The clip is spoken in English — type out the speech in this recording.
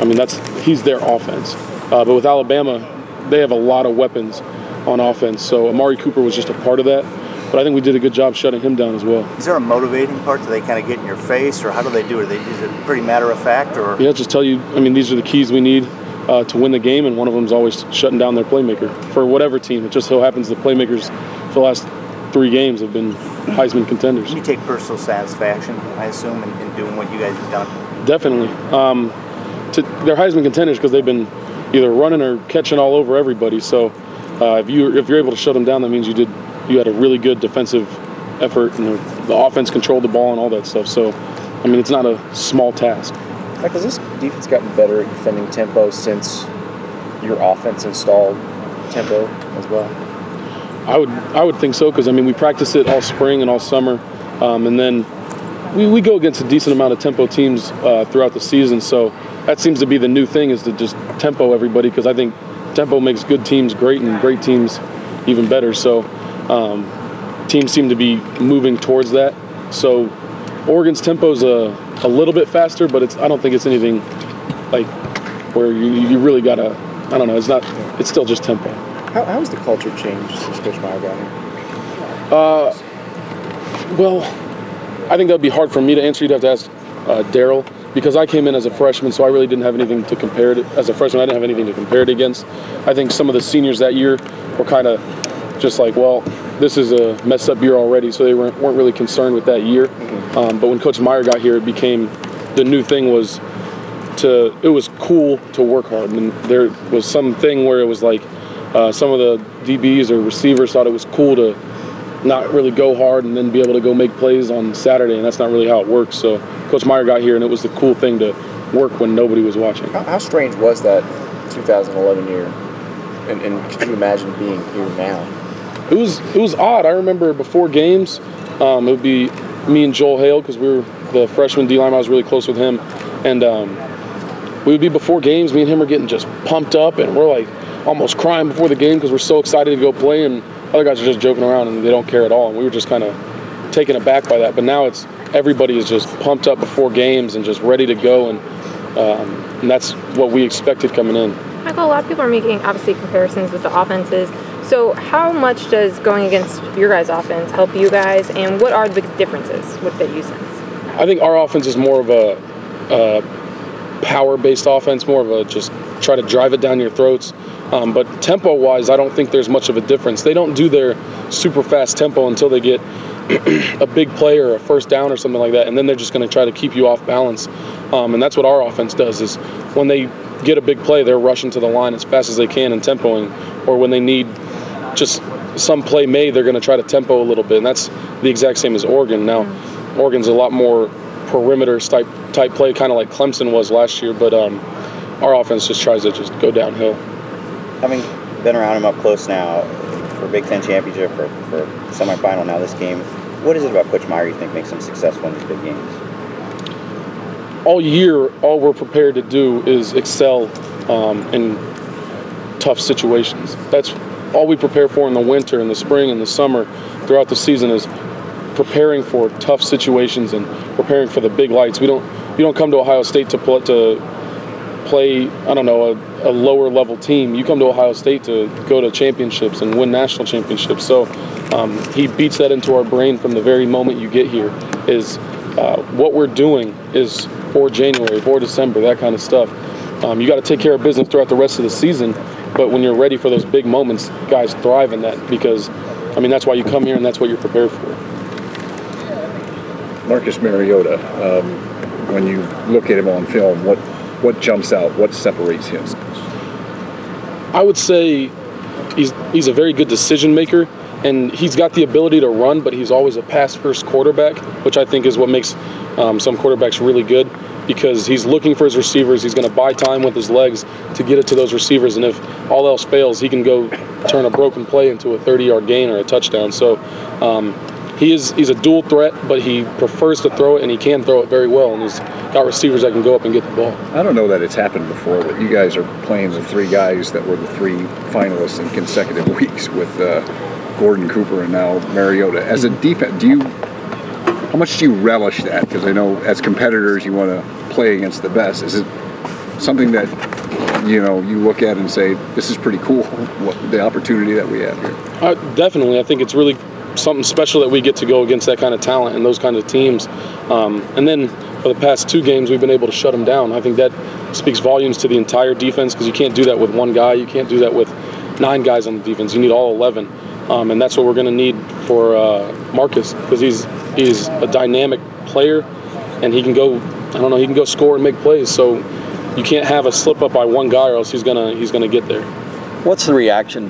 I mean, he's their offense. But with Alabama, they have a lot of weapons on offense. So Amari Cooper was just a part of that. But I think we did a good job shutting him down as well. Is there a motivating part? Do they kind of get in your face, or how do they do it? Is it pretty matter of fact, or? Yeah, just tell you. I mean, these are the keys we need to win the game, and one of them is always shutting down their playmaker for whatever team. It just so happens the playmakers for the last 3 games have been Heisman contenders. You take personal satisfaction, I assume, in doing what you guys have done. Definitely. They're Heisman contenders because they've been either running or catching all over everybody. So if you're able to shut them down, that means you had a really good defensive effort, and the offense controlled the ball and all that stuff. So, I mean, it's not a small task. Mike, has this defense gotten better at defending tempo since your offense installed tempo as well? I would think so, because, I mean, we practice it all spring and all summer, and then we go against a decent amount of tempo teams throughout the season. So that seems to be the new thing, is to just tempo everybody, because I think tempo makes good teams great and great teams even better. So teams seem to be moving towards that. So Oregon's tempo's a little bit faster, but I don't think it's anything like where you really gotta, I don't know, it's still just tempo. How has the culture changed since Coach Meyer got here? Well, I think that would be hard for me to answer. You'd have to ask Daryl, because I came in as a freshman, so I really didn't have anything to compare it. As a freshman, I didn't have anything to compare it against. I think some of the seniors that year were kind of just like, well, this is a messed up year already, so they weren't really concerned with that year. But when Coach Meyer got here, it became, the new thing was it was cool to work hard. And there was something where it was like some of the DBs or receivers thought it was cool to not really go hard and then be able to go make plays on Saturday, and that's not really how it works. So Coach Meyer got here, and it was the cool thing to work when nobody was watching. How strange was that 2011 year? And could you imagine being here now? It was odd. I remember before games, it would be me and Joel Hale, because we were the freshman D-line. I was really close with him, and we would be before games. Me and him are getting just pumped up, and we're like almost crying before the game because we're so excited to go play, and other guys are just joking around and they don't care at all. And we were just kind of taken aback by that. But now everybody is just pumped up before games and just ready to go, and that's what we expected coming in. Michael, a lot of people are making, obviously, comparisons with the offenses. So how much does going against your guys' offense help you guys, and what are the big differences with the you sense? I think our offense is more of a power-based offense, more of a just try to drive it down your throats. But tempo-wise, I don't think there's much of a difference. They don't do their super fast tempo until they get a big play or a first down or something like that, and then they're just going to try to keep you off balance. And that's what our offense does, is when they get a big play, they're rushing to the line as fast as they can and tempoing, or when they need just some play made, they're going to try to tempo a little bit, and that's the exact same as Oregon. Now, Oregon's a lot more perimeter type play, kind of like Clemson was last year, but our offense just tries to just go downhill. Having been around him up close now for Big Ten championship, for semifinal, now this game, what is it about Coach Meyer you think makes him successful in these big games? All year, all we're prepared to do is excel in tough situations. That's all we prepare for in the winter, in the spring, in the summer, throughout the season, is preparing for tough situations and preparing for the big lights. You don't come to Ohio State to play, I don't know, a lower level team. You come to Ohio State to go to championships and win national championships. So he beats that into our brain from the very moment you get here, is what we're doing is for January, for December, that kind of stuff. You got to take care of business throughout the rest of the season, but when you're ready for those big moments, guys thrive in that, because, I mean, that's why you come here and that's what you're prepared for. Marcus Mariota, when you look at him on film, what jumps out? What separates him? I would say he's a very good decision maker, and he's got the ability to run, but he's always a pass-first quarterback, which I think is what makes some quarterbacks really good, because he's looking for his receivers. He's going to buy time with his legs to get it to those receivers, and if all else fails, he can go turn a broken play into a 30-yard gain or a touchdown. So he's a dual threat, but he prefers to throw it, and he can throw it very well, and he's got receivers that can go up and get the ball. I don't know that it's happened before, but you guys are playing the 3 guys that were the 3 finalists in consecutive weeks with Gordon, Cooper, and now Mariota. As a defense, how much do you relish that? Because I know as competitors you want to play against the best. Is it something that you look at and say this is pretty cool? The opportunity that we have here. Definitely, I think it's really something special that we get to go against that kind of talent and those kind of teams. And then for the past 2 games, we've been able to shut them down. I think that speaks volumes to the entire defense, because you can't do that with one guy. You can't do that with 9 guys on the defense. You need all 11. And that's what we're going to need for Marcus, because he's a dynamic player, and he can go, he can go score and make plays. So you can't have a slip up by one guy, or else he's gonna get there. What's the reaction been